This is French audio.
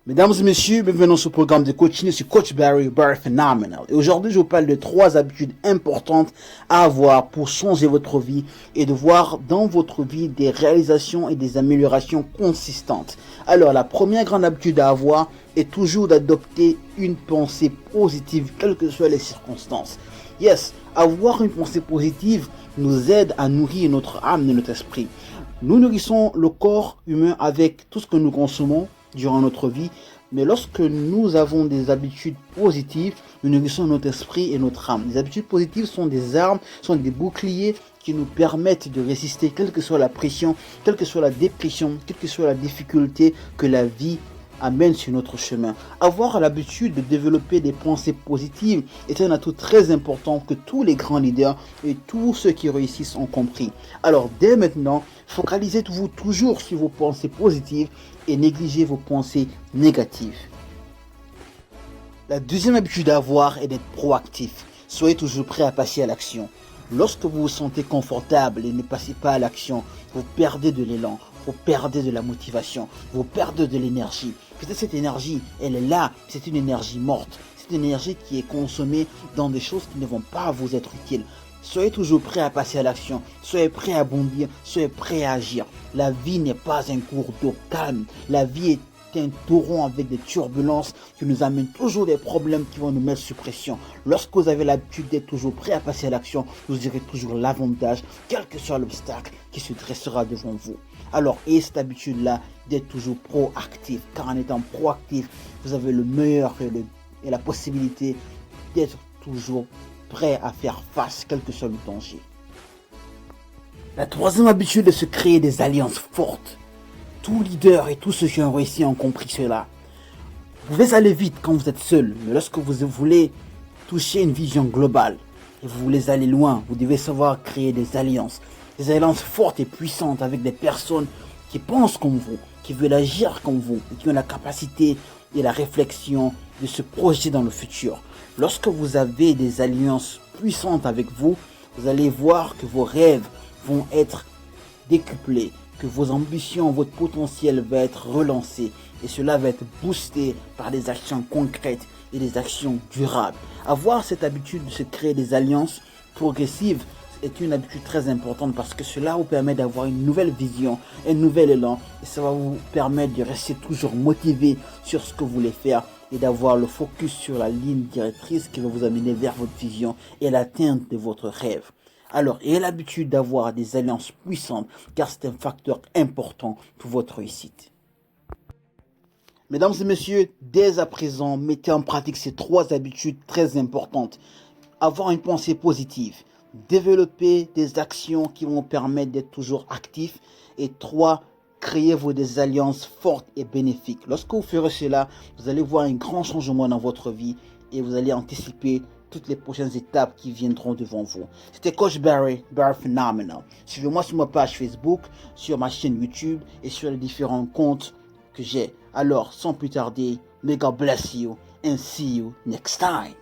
Mesdames et messieurs, bienvenue dans ce programme de coaching sur Coach Barry Phenomenal. Et aujourd'hui, je vous parle de 3 habitudes importantes à avoir pour changer votre vie et de voir dans votre vie des réalisations et des améliorations consistantes. Alors, la première grande habitude à avoir est toujours d'adopter une pensée positive, quelles que soient les circonstances. Yes, avoir une pensée positive nous aide à nourrir notre âme et notre esprit. Nous nourrissons le corps humain avec tout ce que nous consommons durant notre vie, mais lorsque nous avons des habitudes positives, nous nourrissons notre esprit et notre âme. Les habitudes positives sont des armes, sont des boucliers qui nous permettent de résister, quelle que soit la pression, quelle que soit la dépression, quelle que soit la difficulté que la vie amène sur notre chemin. Avoir l'habitude de développer des pensées positives est un atout très important que tous les grands leaders et tous ceux qui réussissent ont compris. Alors dès maintenant, focalisez-vous toujours sur vos pensées positives et négligez vos pensées négatives. La deuxième habitude à avoir est d'être proactif. Soyez toujours prêt à passer à l'action. Lorsque vous vous sentez confortable et ne passez pas à l'action, vous perdez de l'élan, vous perdez de la motivation, vous perdez de l'énergie. Peut-être cette énergie, elle est là, c'est une énergie morte. C'est une énergie qui est consommée dans des choses qui ne vont pas vous être utiles. Soyez toujours prêt à passer à l'action, soyez prêt à bondir, soyez prêt à agir. La vie n'est pas un cours d'eau calme, la vie est un torrent avec des turbulences qui nous amènent toujours des problèmes qui vont nous mettre sous pression. Lorsque vous avez l'habitude d'être toujours prêt à passer à l'action, vous aurez toujours l'avantage, quel que soit l'obstacle qui se dressera devant vous. Alors, ayez cette habitude-là d'être toujours proactif, car en étant proactif, vous avez le meilleur et la possibilité d'être toujours prêt à faire face, quel que soit le danger. La troisième habitude est de se créer des alliances fortes. Tous leaders et tous ceux qui ont réussi ont compris cela. Vous pouvez aller vite quand vous êtes seul, mais lorsque vous voulez toucher une vision globale et vous voulez aller loin, vous devez savoir créer des alliances fortes et puissantes avec des personnes qui pensent comme vous, qui veulent agir comme vous et qui ont la capacité et la réflexion de se projeter dans le futur. Lorsque vous avez des alliances puissantes avec vous, vous allez voir que vos rêves vont être décuplés, que vos ambitions, votre potentiel va être relancé et cela va être boosté par des actions concrètes et des actions durables. Avoir cette habitude de se créer des alliances progressives est une habitude très importante parce que cela vous permet d'avoir une nouvelle vision, un nouvel élan et ça va vous permettre de rester toujours motivé sur ce que vous voulez faire et d'avoir le focus sur la ligne directrice qui va vous amener vers votre vision et l'atteinte de votre rêve. Alors, ayez l'habitude d'avoir des alliances puissantes car c'est un facteur important pour votre réussite. Mesdames et messieurs, dès à présent, mettez en pratique ces 3 habitudes très importantes. Avoir une pensée positive, développer des actions qui vont permettre d'être toujours actif et 3, créez des alliances fortes et bénéfiques. Lorsque vous ferez cela, vous allez voir un grand changement dans votre vie et vous allez anticiper toutes les prochaines étapes qui viendront devant vous. C'était Coach Barry Phenomenal. Suivez-moi sur ma page Facebook, sur ma chaîne YouTube et sur les différents comptes que j'ai. Alors, sans plus tarder, may God bless you and see you next time.